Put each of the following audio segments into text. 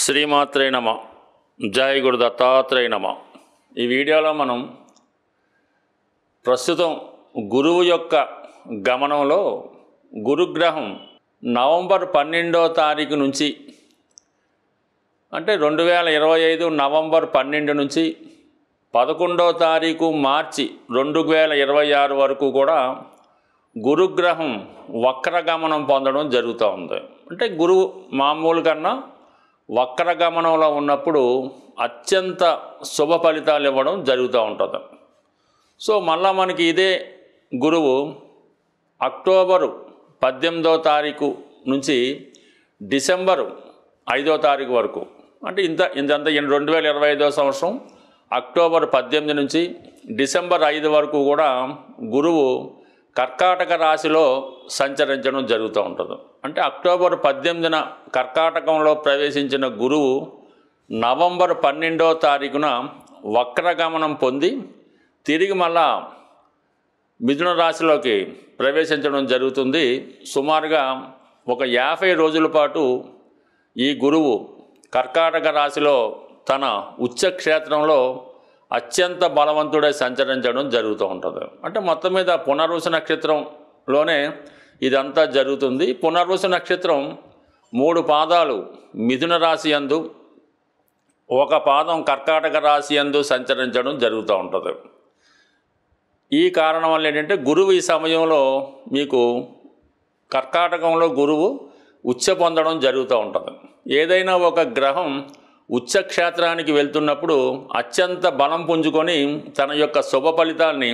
శ్రీమాత్రే నమ. జై గురు దత్తాత్రేయ నమ. ఈ వీడియోలో మనం ప్రస్తుతం గురువు యొక్క గమనంలో గురుగ్రహం నవంబర్ 12వ తారీఖు నుంచి అంటే 2025 నవంబర్ 12 నుంచి 11వ తారీఖు మార్చి 2026 వరకు కూడా గురుగ్రహం వక్రగమనం పొందడం జరుగుతూ ఉంది. అంటే గురువు మామూలు కన్నా వక్రగమనంలో ఉన్నప్పుడు అత్యంత శుభ ఫలితాలు ఇవ్వడం జరుగుతూ ఉంటుంది. సో మళ్ళా మనకి ఇదే గురువు అక్టోబరు 18వ తారీఖు నుంచి డిసెంబరు 5వ తారీఖు వరకు అంటే ఇంతంతా 2025వ సంవత్సరం అక్టోబర్ 18 నుంచి డిసెంబర్ 5 వరకు కూడా గురువు కర్కాటక రాశిలో సంచరించడం జరుగుతూ ఉంటుంది. అంటే అక్టోబర్ 18న కర్కాటకంలో ప్రవేశించిన గురువు నవంబర్ 12వ తారీఖున వక్రగమనం పొంది తిరిగి మళ్ళా మిథున రాశిలోకి ప్రవేశించడం జరుగుతుంది. సుమారుగా ఒక 50 రోజుల పాటు ఈ గురువు కర్కాటక రాశిలో తన ఉచ్చక్షేత్రంలో అత్యంత బలవంతుడై సంచరించడం జరుగుతూ ఉంటుంది. అంటే మొత్తం మీద పునర్వసు నక్షత్రంలోనే ఇదంతా జరుగుతుంది. పునర్వసు నక్షత్రం 3 పాదాలు మిథున రాశి యందు, 1 పాదం కర్కాటక రాశి యందు సంచరించడం జరుగుతూ ఉంటుంది. ఈ కారణం వల్ల ఏంటంటే గురువు ఈ సమయంలో మీకు కర్కాటకంలో గురువు ఉచ్చ పొందడం జరుగుతూ ఉంటుంది. ఏదైనా ఒక గ్రహం ఉచ్చక్షేత్రానికి వెళ్తున్నప్పుడు అత్యంత బలం పుంజుకొని తన యొక్క శుభ ఫలితాన్ని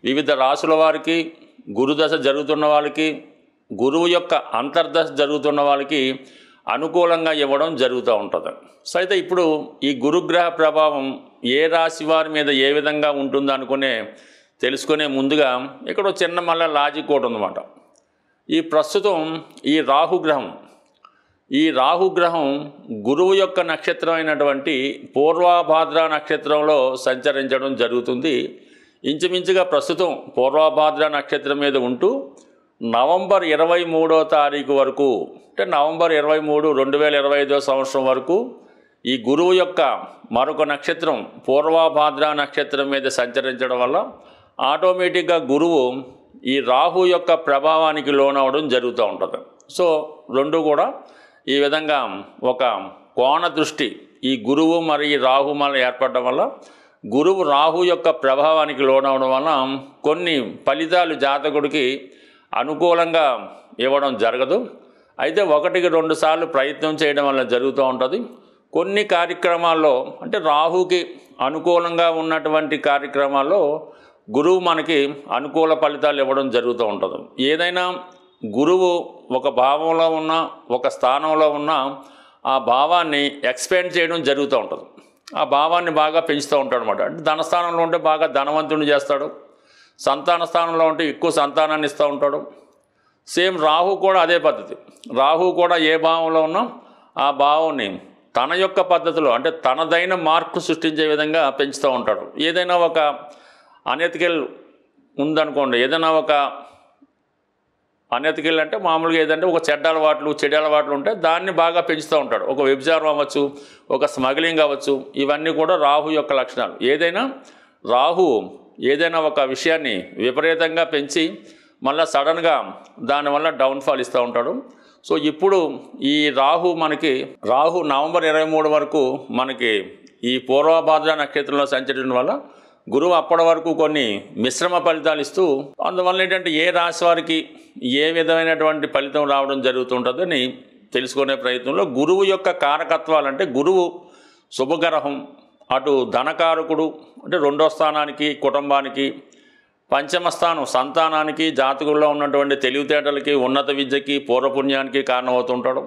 వివిధ రాశుల వారికి, గురుదశ జరుగుతున్న వాళ్ళకి, గురువు యొక్క అంతర్దశ జరుగుతున్న వాళ్ళకి అనుకూలంగా ఇవ్వడం జరుగుతూ ఉంటుంది. సో అయితే ఇప్పుడు ఈ గురుగ్రహ ప్రభావం ఏ రాశి వారి మీద ఏ విధంగా ఉంటుందో తెలుసుకునే ముందుగా ఇక్కడ చిన్న మళ్ళీ లాజిక్ ఒకటి ఉందన్నమాట. ఈ ప్రస్తుతం ఈ రాహుగ్రహం గురువు యొక్క నక్షత్రం అయినటువంటి పూర్వభాద్ర నక్షత్రంలో సంచరించడం జరుగుతుంది. ఇంచుమించుగా ప్రస్తుతం పూర్వభాద్ర నక్షత్రం మీద ఉంటూ నవంబర్ 23వ తారీఖు వరకు అంటే నవంబర్ 23, 2025 సంవత్సరం వరకు ఈ గురువు యొక్క మరొక నక్షత్రం పూర్వభాద్ర నక్షత్రం మీద సంచరించడం వల్ల ఆటోమేటిక్గా గురువు ఈ రాహు యొక్క ప్రభావానికి లోనవడం జరుగుతూ ఉంటుంది. సో రెండు కూడా ఈ విధంగా ఒక కోణ దృష్టి ఈ గురువు మరి ఈ రాహు మళ్ళీ ఏర్పడడం వల్ల గురువు రాహు యొక్క ప్రభావానికి లోనవడం వల్ల కొన్ని ఫలితాలు జాతకుడికి అనుకూలంగా ఇవ్వడం జరగదు. అయితే 1-2 సార్లు ప్రయత్నం చేయడం వల్ల జరుగుతూ ఉంటుంది. కొన్ని కార్యక్రమాల్లో అంటే రాహుకి అనుకూలంగా ఉన్నటువంటి కార్యక్రమాల్లో గురువు మనకి అనుకూల ఫలితాలు ఇవ్వడం జరుగుతూ ఉంటుంది. ఏదైనా గురువు ఒక భావంలో ఉన్న ఒక స్థానంలో ఉన్న ఆ భావాన్ని ఎక్స్పాండ్ చేయడం జరుగుతూ ఉంటుంది. ఆ భావాన్ని బాగా పెంచుతూ ఉంటాడు అనమాట. అంటే ధనస్థానంలో ఉంటే బాగా ధనవంతుని చేస్తాడు, సంతాన స్థానంలో ఉంటే ఎక్కువ సంతానాన్ని ఇస్తూ ఉంటాడు. సేమ్ రాహు కూడా అదే పద్ధతి. రాహు కూడా ఏ భావంలో ఉన్నా ఆ భావాన్ని తన యొక్క పద్ధతిలో అంటే తనదైన మార్పు సృష్టించే విధంగా పెంచుతూ ఉంటాడు. ఏదైనా ఒక అనెతికల్ ఉందనుకోండి, ఏదైనా ఒక అనెతికల్ అంటే మామూలుగా ఏదంటే ఒక చెడ్డ అలవాట్లు ఉంటే దాన్ని బాగా పెంచుతూ ఉంటాడు. ఒక వ్యభిచారం అవ్వచ్చు, ఒక స్మగ్లింగ్ అవ్వచ్చు, ఇవన్నీ కూడా రాహు యొక్క లక్షణాలు. రాహు ఏదైనా ఒక విషయాన్ని విపరీతంగా పెంచి మళ్ళీ సడన్గా దానివల్ల డౌన్ఫాల్ ఇస్తూ ఉంటాడు. సో ఇప్పుడు ఈ రాహు నవంబర్ 23 వరకు మనకి ఈ పూర్వభాద్ర నక్షత్రంలో సంచరించడం వల్ల గురువు అప్పటి వరకు కొన్ని మిశ్రమ ఫలితాలు ఇస్తూ అందువల్ల ఏంటంటే ఏ రాశి వారికి ఏ విధమైనటువంటి ఫలితం రావడం జరుగుతుంటుందని తెలుసుకునే ప్రయత్నంలో గురువు యొక్క కారకత్వాలంటే గురువు శుభగ్రహం, అటు ధనకారకుడు అంటే 2వ స్థానానికి కుటుంబానికి, పంచమ స్థానం సంతానానికి, జాతకుల్లో ఉన్నటువంటి తెలివితేటలకి, ఉన్నత విద్యకి, పూర్వపుణ్యానికి కారణమవుతుంటాడు.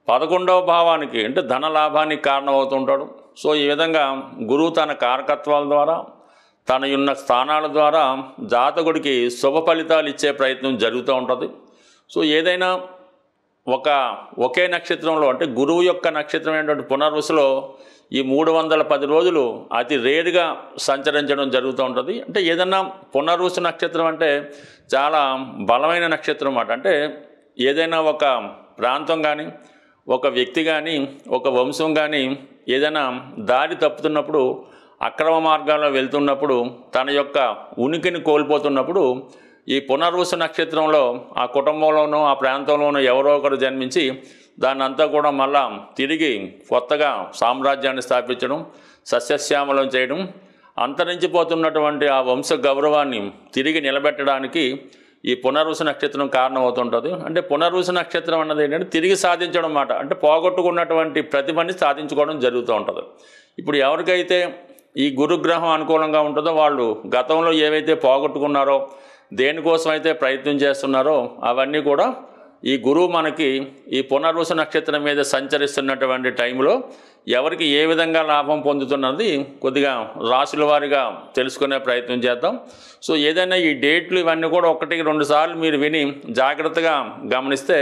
11వ భావానికి అంటే ధన లాభానికి కారణమవుతుంటాడు. సో ఈ విధంగా గురువు తన కారకత్వాల ద్వారా తన ఉన్న స్థానాల ద్వారా జాతకుడికి శుభ ఫలితాలు ఇచ్చే ప్రయత్నం జరుగుతూ ఉంటుంది. సో ఏదైనా ఒకే నక్షత్రంలో అంటే గురువు యొక్క నక్షత్రం అయినటువంటి పునర్వసులో ఈ 310 రోజులు అతి రేరుగా సంచరించడం జరుగుతూ ఉంటుంది. అంటే ఏదన్నా పునర్వసు నక్షత్రం అంటే చాలా బలమైన నక్షత్రం అన్నమాట. అంటే ఏదైనా ఒక ప్రాంతం కానీ ఒక వ్యక్తి కానీ ఒక వంశం కానీ ఏదైనా దారి తప్పుతున్నప్పుడు అక్రమ మార్గాల్లో వెళ్తున్నప్పుడు తన యొక్క ఉనికిని కోల్పోతున్నప్పుడు ఈ పునర్వసు నక్షత్రంలో ఆ కుటుంబంలోనూ ఆ ప్రాంతంలోనూ ఎవరో ఒకరు జన్మించి దాన్నంతా కూడా మళ్ళా తిరిగి కొత్తగా సామ్రాజ్యాన్ని స్థాపించడం, సస్యశ్యామలం చేయడం, అంతరించిపోతున్నటువంటి ఆ వంశ గౌరవాన్ని తిరిగి నిలబెట్టడానికి ఈ పునర్వసు నక్షత్రం కారణమవుతుంటుంది. అంటే పునర్వసు నక్షత్రం అన్నది ఏంటంటే తిరిగి సాధించడం మాట, అంటే పోగొట్టుకున్నటువంటి ప్రతిభని సాధించుకోవడం జరుగుతూ ఉంటుంది. ఇప్పుడు ఎవరికైతే ఈ గురుగ్రహం అనుకూలంగా ఉంటుందో వాళ్ళు గతంలో ఏవైతే పోగొట్టుకున్నారో, దేనికోసం అయితే ప్రయత్నం చేస్తున్నారో అవన్నీ కూడా ఈ గురువు మనకి ఈ పునర్వసు నక్షత్రం మీద సంచరిస్తున్నటువంటి టైంలో ఎవరికి ఏ విధంగా లాభం పొందుతున్నది కొద్దిగా రాశుల వారిగా తెలుసుకునే ప్రయత్నం చేద్దాం. సో ఏదైనా ఈ డేట్లు ఇవన్నీ కూడా 1-2 సార్లు మీరు విని జాగ్రత్తగా గమనిస్తే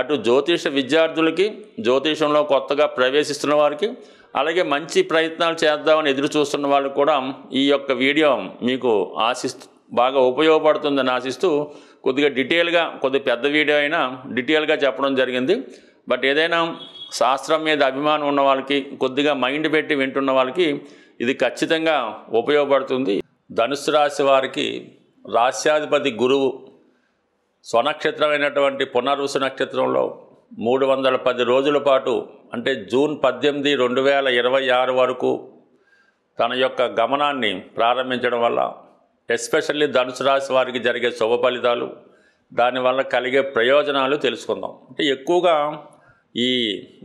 అటు జ్యోతిష విద్యార్థులకి, జ్యోతిషంలో కొత్తగా ప్రవేశిస్తున్న వారికి, అలాగే మంచి ప్రయత్నాలు చేద్దామని ఎదురు చూస్తున్న వాళ్ళకు కూడా ఈ యొక్క వీడియో మీకు బాగా ఉపయోగపడుతుందని ఆశిస్తూ కొద్దిగా డీటెయిల్గా, కొద్దిగా పెద్ద వీడియో అయినా డీటెయిల్గా చెప్పడం జరిగింది. బట్ ఏదైనా శాస్త్రం మీద అభిమానం ఉన్న వాళ్ళకి, కొద్దిగా మైండ్ పెట్టి వింటున్న వాళ్ళకి ఇది ఖచ్చితంగా ఉపయోగపడుతుంది. ధనుసు రాశి వారికి రాశ్యాధిపతి గురువు స్వనక్షత్రమైనటువంటి పునర్వసు నక్షత్రంలో 310 రోజుల పాటు అంటే జూన్ 18, 2026 వరకు తన యొక్క గమనాన్ని ప్రారంభించడం వల్ల ఎస్పెషల్లీ ధనుసు రాశి వారికి జరిగే శుభ ఫలితాలు, దానివల్ల కలిగే ప్రయోజనాలు తెలుసుకుందాం. అంటే ఎక్కువగా ఈ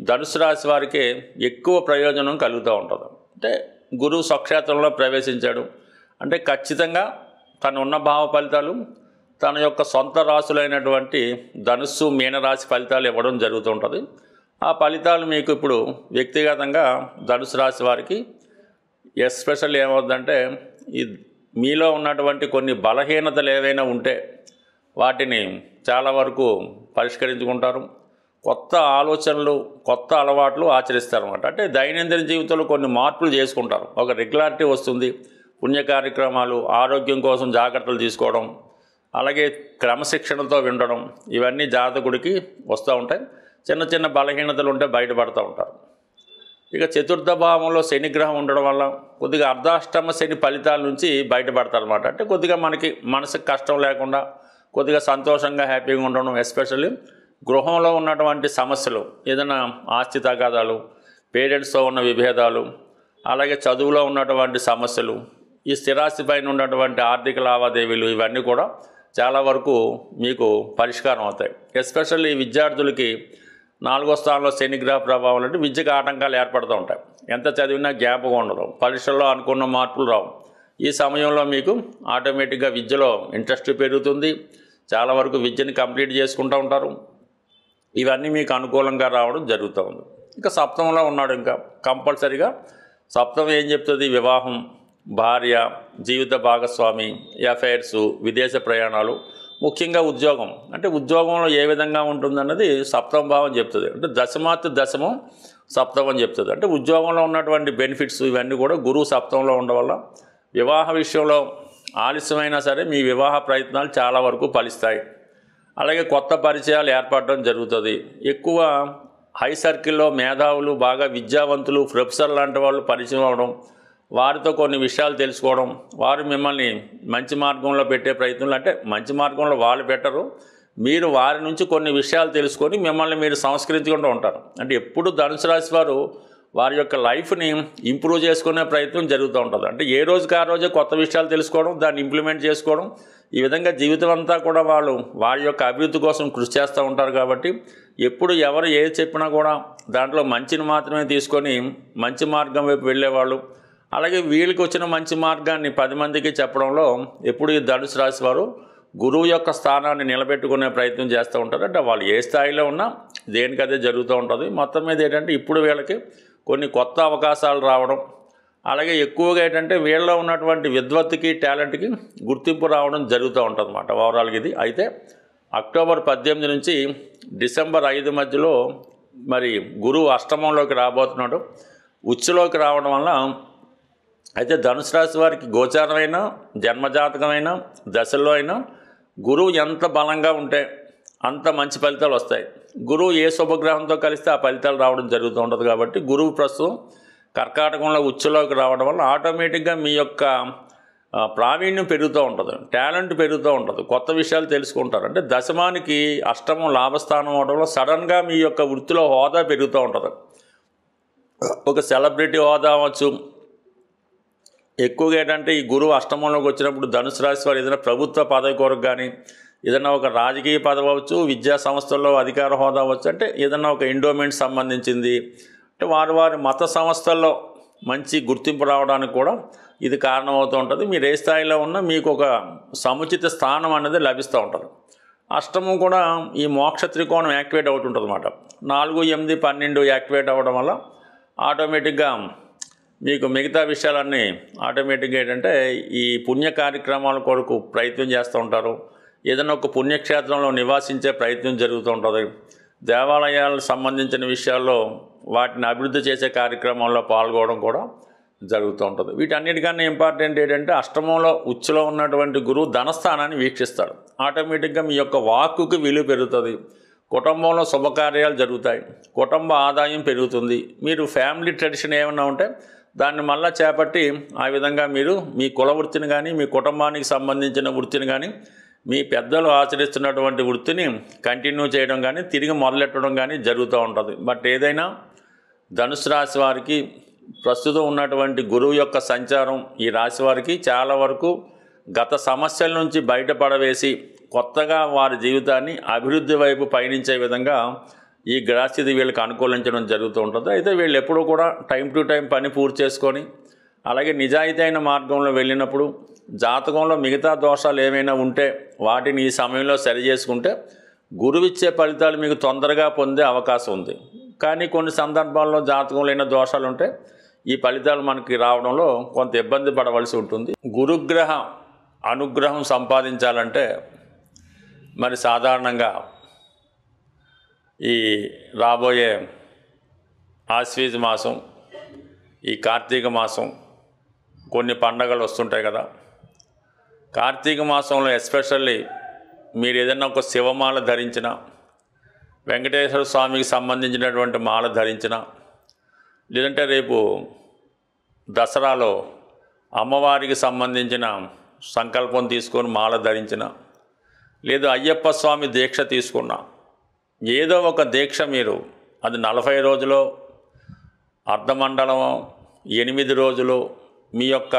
ధనుసు రాశి వారికే ఎక్కువ ప్రయోజనం కలుగుతూ ఉంటుంది. అంటే గురువు స్వక్షేత్రంలో ప్రవేశించాడు అంటే ఖచ్చితంగా తను ఉన్న భావ ఫలితాలు తన యొక్క సొంత రాశులైనటువంటి ధనుస్సు, మీనరాశి ఫలితాలు ఇవ్వడం జరుగుతూ ఉంటుంది. ఆ ఫలితాలు మీకు ఇప్పుడు వ్యక్తిగతంగా ధనుసు రాశి వారికి ఎస్పెషల్ ఏమవుతుందంటే ఈ మీలో ఉన్నటువంటి కొన్ని బలహీనతలు ఏవైనా ఉంటే వాటిని చాలా వరకు పరిష్కరించుకుంటారు. కొత్త ఆలోచనలు, కొత్త అలవాట్లు ఆచరిస్తారన్నమాట. అంటే దైనందిన జీవితంలో కొన్ని మార్పులు చేసుకుంటారు. ఒక రెగ్యులారిటీ వస్తుంది. పుణ్య కార్యక్రమాలు, ఆరోగ్యం కోసం జాగ్రత్తలు తీసుకోవడం, అలాగే క్రమశిక్షణతో ఉండడం, ఇవన్నీ జాతకుడికి వస్తూ ఉంటాయి. చిన్న చిన్న బలహీనతలు ఉంటే బయటపడుతూ ఉంటారు. ఇక చతుర్థ భావంలో శనిగ్రహం ఉండడం వల్ల కొద్దిగా అర్ధాష్టమ శని ఫలితాల నుంచి బయటపడతారన్నమాట. అంటే కొద్దిగా మనకి మనసుకు కష్టం లేకుండా కొద్దిగా సంతోషంగా హ్యాపీగా ఉండడం, ఎస్పెషల్లీ గృహంలో ఉన్నటువంటి సమస్యలు, ఏదైనా ఆస్తి తగాదాలు, పేరెంట్స్తో ఉన్న విభేదాలు, అలాగే చదువులో ఉన్నటువంటి సమస్యలు, ఈ స్థిరాస్తి పైన ఉన్నటువంటి ఆర్థిక లావాదేవీలు, ఇవన్నీ కూడా చాలా వరకు మీకు పరిష్కారం అవుతాయి. ఎస్పెషల్లీ విద్యార్థులకి 4వ స్థానంలో శనిగ్రహ ప్రభావం అంటే విద్యకు ఆటంకాలు ఏర్పడుతూ ఉంటాయి. ఎంత చదివినా జ్ఞాపకం ఉండదు, పరీక్షల్లో అనుకున్న మార్పులు రావు. ఈ సమయంలో మీకు ఆటోమేటిక్గా విద్యలో ఇంట్రెస్ట్ పెరుగుతుంది. చాలా వరకు విద్యని కంప్లీట్ చేసుకుంటూ ఉంటారు. ఇవన్నీ మీకు అనుకూలంగా రావడం జరుగుతూ ఉంది. ఇంకా సప్తమంలో ఉన్నాడు. ఇంకా కంపల్సరీగా సప్తమం ఏం చెప్తుంది? వివాహం, భార్య, జీవిత భాగస్వామి, అఫైర్స్, విదేశ ప్రయాణాలు, ముఖ్యంగా ఉద్యోగం. అంటే ఉద్యోగంలో ఏ విధంగా ఉంటుందన్నది సప్తమ భావం చెప్తుంది. అంటే దశమాత్ దశమం సప్తమం చెప్తుంది. అంటే ఉద్యోగంలో ఉన్నటువంటి బెనిఫిట్స్ ఇవన్నీ కూడా గురువు సప్తంలో ఉండడం వల్ల వివాహ విషయంలో ఆలస్యమైనా సరే మీ వివాహ ప్రయత్నాలు చాలా వరకు ఫలిస్తాయి. అలాగే కొత్త పరిచయాలు ఏర్పడడం జరుగుతుంది. ఎక్కువ హై సర్కిల్లో మేధావులు, బాగా విద్యావంతులు, ప్రొఫెసర్ లాంటి వాళ్ళు పరిచయం అవడం, వారితో కొన్ని విషయాలు తెలుసుకోవడం, వారు మిమ్మల్ని మంచి మార్గంలో పెట్టే ప్రయత్నాలు, అంటే మంచి మార్గంలో వాళ్ళు పెట్టరు, మీరు వారి నుంచి కొన్ని విషయాలు తెలుసుకొని మిమ్మల్ని మీరు సంస్కరించుకుంటూ ఉంటారు. అంటే ఎప్పుడు ధనుసు రాశి వారు వారి యొక్క లైఫ్ని ఇంప్రూవ్ చేసుకునే ప్రయత్నం జరుగుతూ ఉంటుంది. అంటే ఏ రోజుకి ఆ రోజే కొత్త విషయాలు తెలుసుకోవడం, దాన్ని ఇంప్లిమెంట్ చేసుకోవడం, ఈ విధంగా జీవితం అంతా కూడా వాళ్ళు వారి యొక్క అభివృద్ధి కోసం కృషి చేస్తూ ఉంటారు. కాబట్టి ఎప్పుడు ఎవరు ఏది చెప్పినా కూడా దాంట్లో మంచిని మాత్రమే తీసుకొని మంచి మార్గం వైపు వెళ్ళేవాళ్ళు. అలాగే వీళ్ళకి వచ్చిన మంచి మార్గాన్ని 10 మందికి చెప్పడంలో ఎప్పుడు ఈ ధనుసు రాశి వారు గురువు యొక్క స్థానాన్ని నిలబెట్టుకునే ప్రయత్నం చేస్తూ ఉంటారు. అంటే వాళ్ళు ఏ స్థాయిలో ఉన్నా దేనికదే జరుగుతూ ఉంటుంది. మొత్తం మీద ఏంటంటే ఇప్పుడు వీళ్ళకి కొన్ని కొత్త అవకాశాలు రావడం, అలాగే ఎక్కువగా ఏంటంటే వీళ్ళలో ఉన్నటువంటి విద్వత్తుకి, టాలెంట్కి గుర్తింపు రావడం జరుగుతూ ఉంటుంది అన్నమాట ఓవరాల్గా ఇది. అయితే అక్టోబర్ 18 నుంచి డిసెంబర్ 5 మధ్యలో మరి గురువు అష్టమంలోకి రాబోతున్నాడు. ఉచ్చులోకి రావడం వల్ల అయితే ధనుసు రాశి వారికి గోచారమైన, జన్మజాతకమైన, దశల్లో అయినా గురువు ఎంత బలంగా ఉంటే అంత మంచి ఫలితాలు వస్తాయి. గురువు ఏ శుభగ్రహంతో కలిస్తే ఆ ఫలితాలు రావడం జరుగుతూ ఉంటుంది. కాబట్టి గురువు ప్రస్తుతం కర్కాటకంలో ఉచ్చులోకి రావడం వల్ల ఆటోమేటిక్గా మీ యొక్క ప్రావీణ్యం పెరుగుతూ ఉంటుంది, టాలెంట్ పెరుగుతూ ఉంటుంది, కొత్త విషయాలు తెలుసుకుంటారు. అంటే దశమానికి అష్టమం లాభస్థానం అవడంలో సడన్గా మీ యొక్క వృత్తిలో హోదా పెరుగుతూ ఉంటుంది. ఒక సెలబ్రిటీ హోదా అవ్వచ్చు. ఎక్కువగా ఏంటంటే ఈ గురువు అష్టమంలోకి వచ్చినప్పుడు ధనుసు రాశి వారు ఏదైనా ప్రభుత్వ పదవి కొరకు కానీ, ఏదైనా ఒక రాజకీయ పదవి అవ్వచ్చు, విద్యా సంస్థల్లో అధికార హోదా అవ్వచ్చు, అంటే ఏదైనా ఒక ఎండోమెంట్ సంబంధించింది, అంటే వారి మత సంస్థల్లో మంచి గుర్తింపు రావడానికి కూడా ఇది కారణమవుతూ ఉంటుంది. మీరు ఏ స్థాయిలో ఉన్నా మీకు ఒక సముచిత స్థానం అనేది లభిస్తూ ఉంటుంది. అష్టమం కూడా ఈ మోక్ష త్రికోణం యాక్టివేట్ అవుతుంటుంది అన్నమాట. 4, 8, 12 యాక్టివేట్ అవ్వడం వల్ల ఆటోమేటిక్గా మీకు మిగతా విషయాలన్నీ ఆటోమేటిక్గా ఏంటంటే ఈ పుణ్య కార్యక్రమాల కొరకు ప్రయత్నం చేస్తూ ఉంటారు. ఏదైనా ఒక పుణ్యక్షేత్రంలో నివాసించే ప్రయత్నం జరుగుతూ ఉంటుంది. దేవాలయాలకు సంబంధించిన విషయాల్లో వాటిని అభివృద్ధి చేసే కార్యక్రమాల్లో పాల్గొనడం కూడా జరుగుతూ ఉంటుంది. వీటన్నిటికన్నా ఇంపార్టెంట్ ఏంటంటే అష్టమంలో ఉచ్చులో ఉన్నటువంటి గురువు ధనస్థానాన్ని వీక్షిస్తాడు. ఆటోమేటిక్గా మీ యొక్క వాక్కుకి విలువ పెరుగుతుంది, కుటుంబంలో శుభకార్యాలు జరుగుతాయి, కుటుంబ ఆదాయం పెరుగుతుంది. మీరు ఫ్యామిలీ ట్రెడిషన్ ఏమైనా ఉంటే దాన్ని మళ్ళీ చేపట్టి ఆ విధంగా మీరు మీ కుల వృత్తిని కానీ, మీ కుటుంబానికి సంబంధించిన వృత్తిని కానీ, మీ పెద్దలు ఆచరిస్తున్నటువంటి వృత్తిని కంటిన్యూ చేయడం కానీ, తిరిగి మొదలెట్టడం కానీ జరుగుతూ ఉంటుంది. బట్ ఏదైనా ధనుసు రాశి వారికి ప్రస్తుతం ఉన్నటువంటి గురువు యొక్క సంచారం ఈ రాశి వారికి చాలా వరకు గత సమస్యల నుంచి బయటపడవేసి కొత్తగా వారి జీవితాన్ని అభివృద్ధి వైపు పయనించే విధంగా ఈ గ్రహస్థితి వీళ్ళకి అనుకూలించడం జరుగుతూ ఉంటుంది. అయితే వీళ్ళు ఎప్పుడూ కూడా టైం టు టైం పని పూర్తి చేసుకొని అలాగే నిజాయితీ అయిన మార్గంలో వెళ్ళినప్పుడు జాతకంలో మిగతా దోషాలు ఏమైనా ఉంటే వాటిని ఈ సమయంలో సరి చేసుకుంటే గురువిచ్చే ఫలితాలు మీకు తొందరగా పొందే అవకాశం ఉంది. కానీ కొన్ని సందర్భాల్లో జాతకంలో అయిన దోషాలు ఉంటే ఈ ఫలితాలు మనకి రావడంలో కొంత ఇబ్బంది పడవలసి ఉంటుంది. గురుగ్రహ అనుగ్రహం సంపాదించాలంటే మరి సాధారణంగా ఈ రాబోయే ఆశ్వీజ మాసం, ఈ కార్తీక మాసం, కొన్ని పండగలు వస్తుంటాయి కదా. కార్తీక మాసంలో ఎస్పెషల్లీ మీరు ఏదైనా ఒక శివమాల ధరించిన, వెంకటేశ్వర స్వామికి సంబంధించినటువంటి మాల ధరించిన, లేదంటే రేపు దసరాలో అమ్మవారికి సంబంధించిన సంకల్పం తీసుకొని మాల ధరించిన, లేదు అయ్యప్ప స్వామి దీక్ష తీసుకున్న, ఏదో ఒక దీక్ష మీరు అది 40 రోజులు, అర్ధమండలమో, 8 రోజులు మీ యొక్క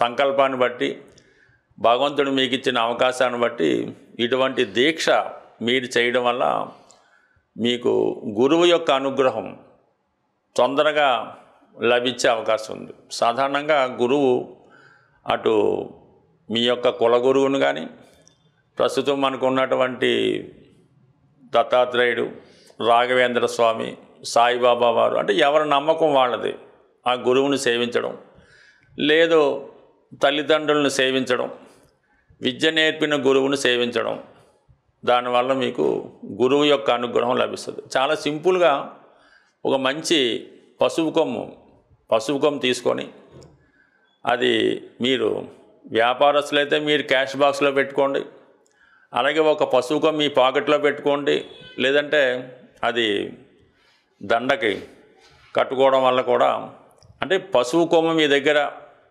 సంకల్పాన్ని బట్టి భగవంతుడు మీకు ఇచ్చిన అవకాశాన్ని బట్టి ఇటువంటి దీక్ష మీరు చేయడం వల్ల మీకు గురువు యొక్క అనుగ్రహం తొందరగా లభించే అవకాశం ఉంది. సాధారణంగా గురువు అటు మీ యొక్క కుల గురువును కానీ, ప్రస్తుతం మనకు ఉన్నటువంటి దత్తాత్రేయుడు, రాఘవేంద్ర స్వామి, సాయిబాబా వారు, అంటే ఎవరి నమ్మకం వాళ్ళది ఆ గురువుని సేవించడం, లేదు తల్లిదండ్రులను సేవించడం, విద్య నేర్పిన గురువును సేవించడం, దానివల్ల మీకు గురువు యొక్క అనుగ్రహం లభిస్తుంది. చాలా సింపుల్గా ఒక మంచి పసుపు కొమ్ము తీసుకొని అది మీరు వ్యాపారస్తులైతే మీరు క్యాష్ బాక్స్లో పెట్టుకోండి, అలాగే ఒక పసుపు కొమ్ము మీ పాకెట్లో పెట్టుకోండి, లేదంటే అది దండకి కట్టుకోవడం వల్ల కూడా, అంటే పసుపు కొమ్ము మీ దగ్గర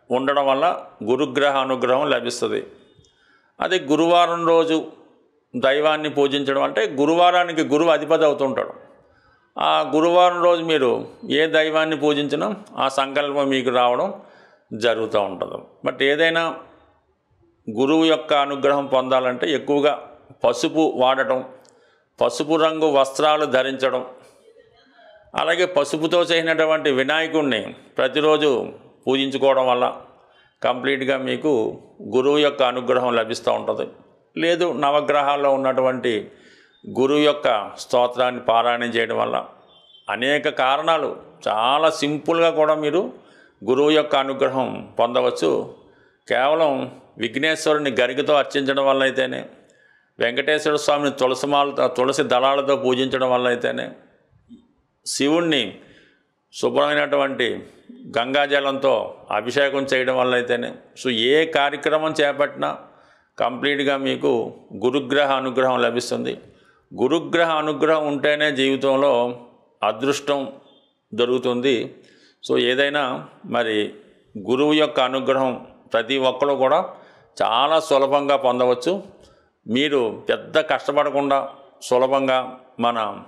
ఉండడం వల్ల గురుగ్రహ అనుగ్రహం లభిస్తుంది. అదే గురువారం రోజు దైవాన్ని పూజించడం, అంటే గురువారానికి గురువు అధిపతి అవుతుంటాడు. ఆ గురువారం రోజు మీరు ఏ దైవాన్ని పూజించినా ఆ సంకల్పం మీకు రావడం జరుగుతూ ఉంటుంది. బట్ ఏదైనా గురువు యొక్క అనుగ్రహం పొందాలంటే ఎక్కువగా పసుపు వాడటం, పసుపు రంగు వస్త్రాలు ధరించడం, అలాగే పసుపుతో చేసినటువంటి వినాయకుడిని ప్రతిరోజు పూజించుకోవడం వల్ల కంప్లీట్గా మీకు గురువు యొక్క అనుగ్రహం లభిస్తూ ఉంటుంది. లేదు నవగ్రహాల్లో ఉన్నటువంటి గురువు యొక్క స్తోత్రాన్ని పారాయణం చేయడం వల్ల అనేక కారణాలు, చాలా సింపుల్గా కూడా మీరు గురువు యొక్క అనుగ్రహం పొందవచ్చు. కేవలం విఘ్నేశ్వరుని గరికతో అర్చించడం వల్ల అయితేనే, వెంకటేశ్వర స్వామిని తులసి దళాలతో పూజించడం వల్ల అయితేనే, శివుణ్ణి శుభ్రమైనటువంటి గంగాజలంతో అభిషేకం చేయడం వల్ల అయితేనే, సో ఏ కార్యక్రమం చేపట్టినా కంప్లీట్గా మీకు గురుగ్రహ అనుగ్రహం లభిస్తుంది. గురుగ్రహ అనుగ్రహం ఉంటేనే జీవితంలో అదృష్టం దొరుకుతుంది. సో ఏదైనా మరి గురువు యొక్క అనుగ్రహం ప్రతి ఒక్కరు కూడా చాలా సులభంగా పొందవచ్చు. మీరు పెద్ద కష్టపడకుండా సులభంగా మన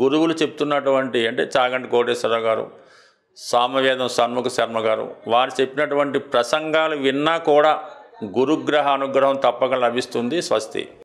గురువులు చెప్తున్నటువంటి అంటే చాగంటి కోటేశ్వరరావు గారు, సామవేదం షణ్ముఖ శర్మ గారు వారు చెప్పినటువంటి ప్రసంగాలు విన్నా కూడా గురుగ్రహ అనుగ్రహం తప్పక లభిస్తుంది. స్వస్తి.